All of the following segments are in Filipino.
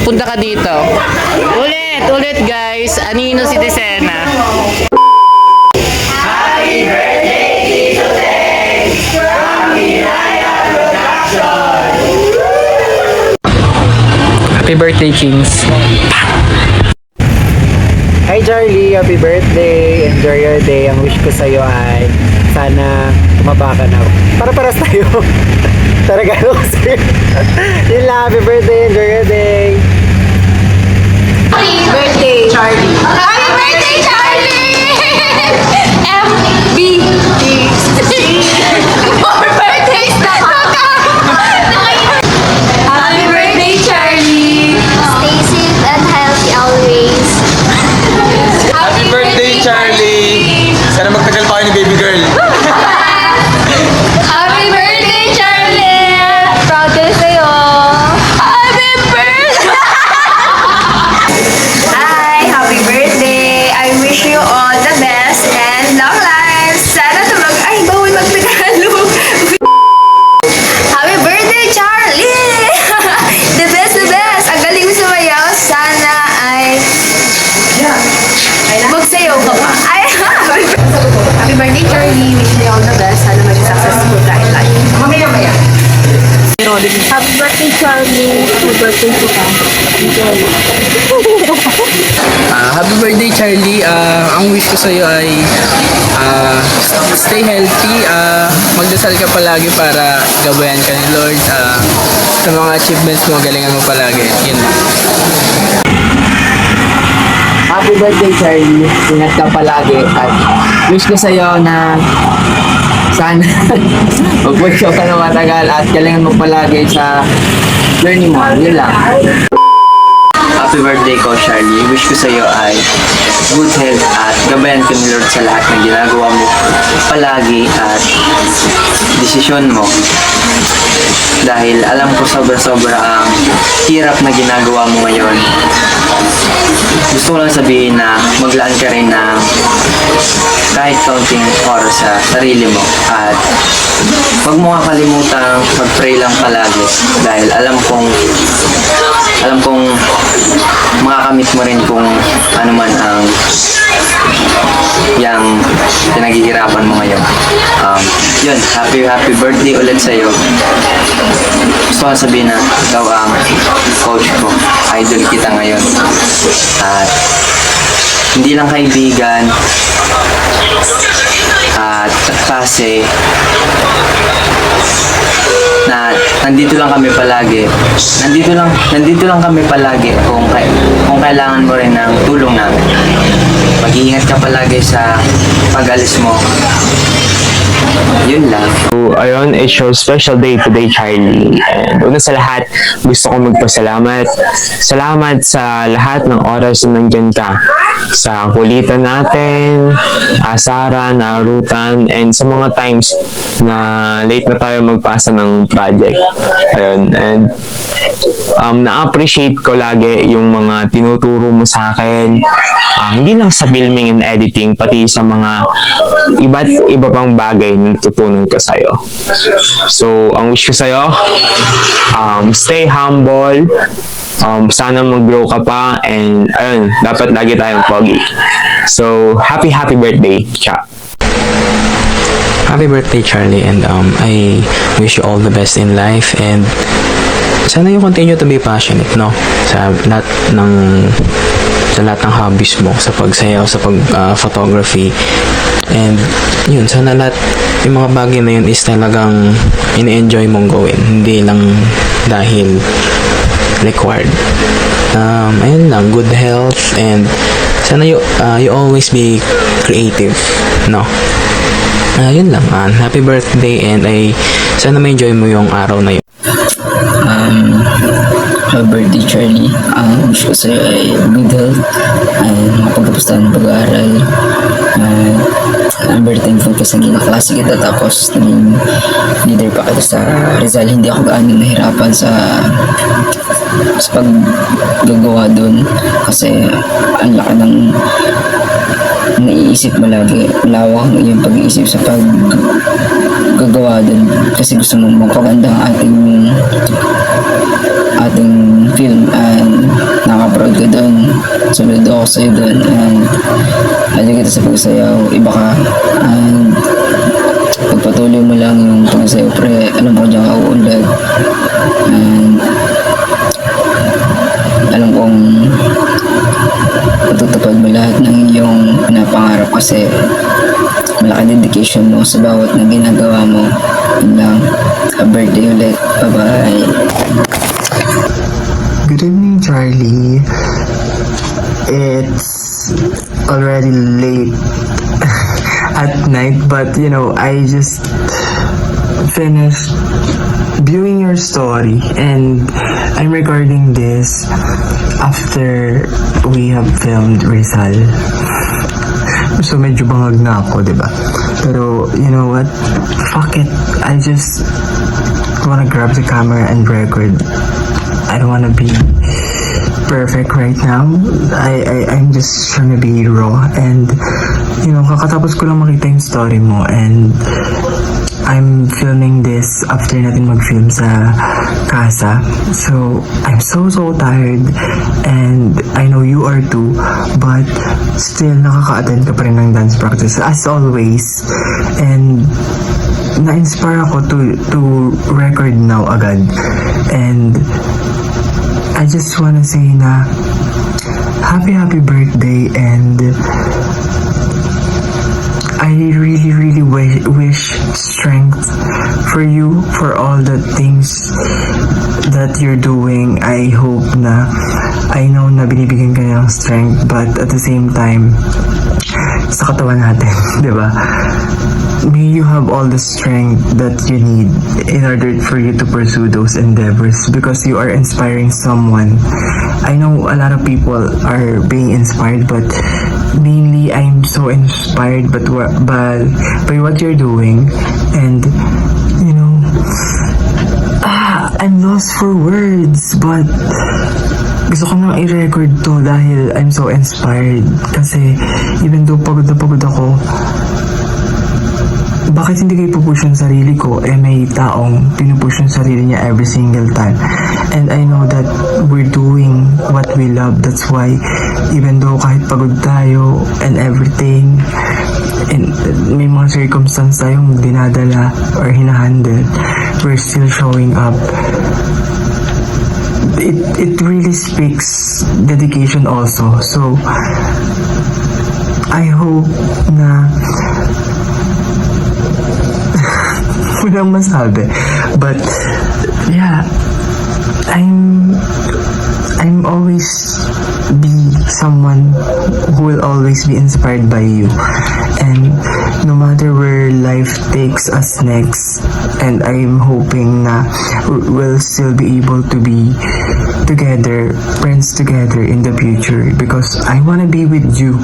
Punta ka dito. Ulit guys. Anino si Tisena. Happy birthday, Tito Tex! From Hiraya Production! Happy birthday, Kings. Hi Charlie, happy birthday! Enjoy your day. Ang wish ko sa'yo ay sana tumaba ka na. Para-paras tayo. Taragano ko sa'yo. Yun lang, happy birthday, enjoy your day. Happy birthday, Charlie! Happy birthday, Charlie! MBD. More birthdays na Happy birthday, Charlie! Stay safe and healthy always. Happy birthday, Charlie! Sana magtagal pa kayo ni baby girl. Happy birthday, Charlie! Proud ka sa'yo! Happy birthday! Hi! Happy birthday! I wish you all the best and long life! Sana ay, bawal magtagalog! Happy birthday, Charlie! The best, the best! Ang galing mo sumayaw. Sana ay magsayaw ka pa. Ay, happy birthday, Charlie. Wish you all the best. Sana maging successful ka in life. Mamaya. Happy birthday, Charlie. Happy birthday to ka. Happy birthday, Charlie. Ang wish ko sa'yo ay stay healthy. Magdasal ka palagi para gabayan ka ni Lord. Sa mga achievements mo, galingan mo palagi. Yun lang. Happy birthday Charlie, ingat ka palagi at wish ko sa'yo na sana mag-workshop ka na matagal at galingan mo palagi sa journey mo. Yun lang. Happy birthday ko, Charlie. Wish ko sa iyo ay good health at gabayan ka ni Lord sa lahat ng ginagawa mo palagi at desisyon mo. Dahil alam ko sobra-sobra ang hirap na ginagawa mo ngayon. Gusto ko lang sabihin na maglaan ka rin ng kahit kaunting oras sa sarili mo at huwag mo kakalimutan mag-pray lang palagi dahil alam kong makakamit mo rin kung ano man ang yang pinaghihirapan mo ngayon. Yun, happy birthday ulit sa'yo. Gusto ko sabihin na ikaw ang coach ko. Idol kita ngayon. At hindi lang kaibigan at kasi na nandito lang kami palagi. Nandito lang kami palagi kung kailangan mo rin ng tulong namin. Mag-iingat ka palagi sa pag-alis mo. Yun lang. So, ayun, it's your special day today, Charlie. And una sa lahat, gusto ko magpasalamat. Salamat sa lahat ng oras na nandyan ka. Sa kulitan natin, asaran, narutan, and sa mga times na late na tayo magpasa ng project. Ayun, and na-appreciate ko lagi yung mga tinuturo mo sa akin. Hindi lang sa filming and editing, pati sa mga iba't iba pang bagay na natutunan ko sa'yo. So, ang wish ko sa'yo, stay humble, sana mag-grow ka pa, and ayun, dapat lagi tayong pogi. So, happy birthday, Cha. Happy birthday, Charlie, and I wish you all the best in life, and sana you continue to be passionate, no? Sa lahat ng hobbies mo, sa pagsayaw, sa photography, and yun, sana lahat yung mga bagay na yun is talagang ini-enjoy mong gawin, hindi lang dahil required. Ayun lang, good health, and sana you always be creative, no? Yun lang, happy birthday, and sana ma-enjoy mo yung araw na yun. Happy birthday, Charlie. Ang wish ko sa'yo ay good health, ay makapagtapos tayo ng pag-aaral. I'm very thankful kasi naging klase kita tapos naging leader pa kita sa Rizal. Hindi ako gaano nahirapan sa paggagawa doon kasi ang laki ng naiisip mo lagi. Lawak yung pag-iisip sa paggagawa doon kasi gusto mo magpaganda ang ating film and nakaproud ka doon. Sunod ako sa'yo doon and alam kita sa pagsayaw, iba ka and pagpatuloy mo lang yung pagsayaw pre, alam ko dyan ka uunlad and alam kong patutupad mo lahat ng iyong pinapangarap kasi malaki dedication mo sa bawat na ginagawa mo. Yun lang. Happy birthday ulit. Bye-bye. Good evening, Charlie. It's already late at night, but you know, I just finished viewing your story and I'm recording this after we have filmed Rizal. So medyo bangag na ako, diba? Pero you know what? Fuck it. I just wanna grab the camera and record. I don't wanna be perfect right now. I'm just trying to be raw and you know, kakatapos ko lang makita yung story mo and I'm filming this after natin mag-film sa casa. So, I'm so tired and I know you are too, but still nakaka-attend ka pa rin ng dance practice as always. And na-inspire ako to record now agad. And I just wanna say na happy birthday and I really wish strength for you for all the things that you're doing. I hope na I know na binibigyan ka ng strength but at the same time sa katawan natin, di ba? May you have all the strength that you need in order for you to pursue those endeavors because you are inspiring someone. I know a lot of people are being inspired, but mainly I'm so inspired by what you're doing. And you know, I'm lost for words, but gusto ko nang i-record to dahil I'm so inspired. Kasi even though pagod na pagod ako, bakit hindi kayo pupush yung sarili ko? May taong pinupush yung sarili niya every single time. And I know that we're doing what we love. That's why even though kahit pagod tayo and everything, and may mga circumstance tayong dinadala or hinahandle, we're still showing up. It really speaks dedication also. So I hope na walang masabi. But yeah, I'm always be someone who will always be inspired by you. And no matter where life takes us next, and I'm hoping na we'll still be able to be together, friends together in the future because I wanna be with you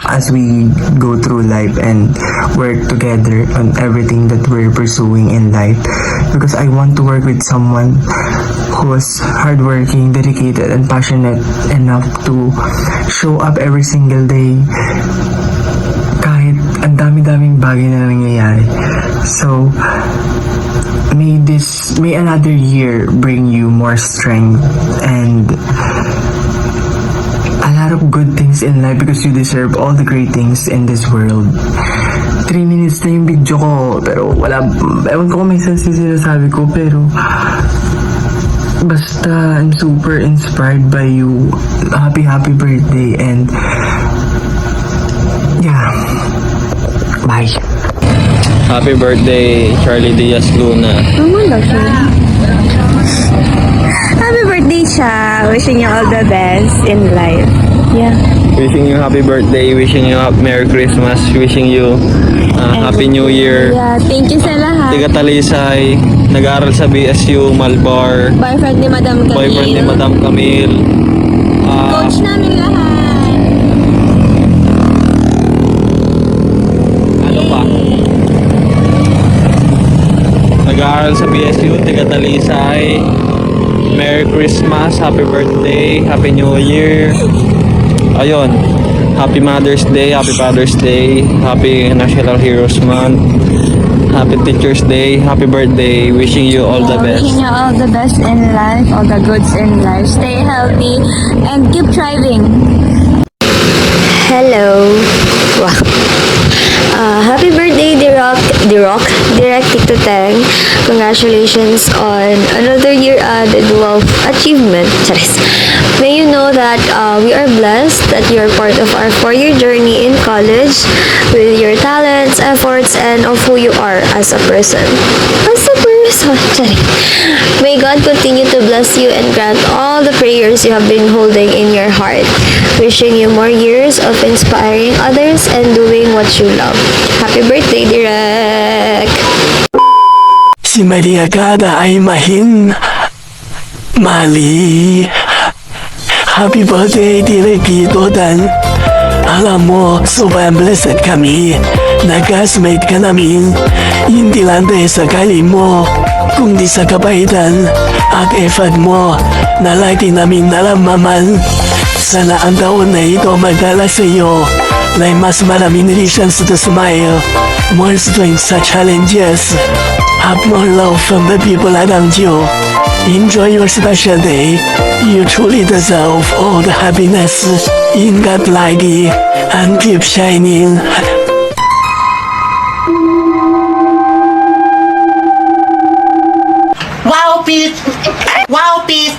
as we go through life and work together on everything that we're pursuing in life because I want to work with someone who is hardworking, dedicated, and passionate enough to show up every single day kahit ang dami-daming bagay na nangyayari. So may another year bring you more strength and a lot of good things in life because you deserve all the great things in this world. 3 minutes na yung video ko, pero wala, ewan ko kung may sense yung sinasabi ko, pero basta I'm super inspired by you. Happy birthday and yeah, bye. Happy birthday, Charlie Diaz Luna. Happy birthday siya. Wishing you all the best in life. Yeah. Wishing you happy birthday, wishing you Merry Christmas, wishing you Happy New Year. Yeah, thank you sa lahat. Tiga Talisay, nag-aaral sa BSU, Malbar. Boyfriend ni Madam Camille. Boyfriend ni Madam Camille. Coach namin lahat. Ano pa? Nag-aaral sa BSU, tiga Talisay. Merry Christmas, Happy Birthday, Happy New Year. Ayun, Happy Mother's Day, Happy Father's Day, Happy National Heroes Month, Happy Teacher's Day. Happy birthday. Wishing you all the best. Wishing you all the best in life, all the goods in life. Stay healthy and keep thriving. Hello. Wow. Happy birthday, Direct Tito Teng. Congratulations on another year added of achievement. Charis. May you know that we are blessed that you are part of our 4-year journey in college with your talents, efforts, and of who you are as a person. Charis. May God continue to bless you and grant all the prayers you have been holding in your heart. Wishing you more years of inspiring others and doing what you love. Happy birthday, Direk! Si Maria Clara ay mali. Happy birthday, Directito Dan. Alam mo, sobrang blessed kami. Nag-classmate ka namin. Hindi lang dahil sa galing mo, kundi sa kabaitan at effort mo na lagi namin nalamaman. Sana ang taon na ito magdala sa iyo na mas maraming reasons to smile, more strength sa challenges, have more love from the people around you. Enjoy your special day. You truly deserve all the happiness. Ingat lagi and keep shining. Wow, Pete! Wow, Pete!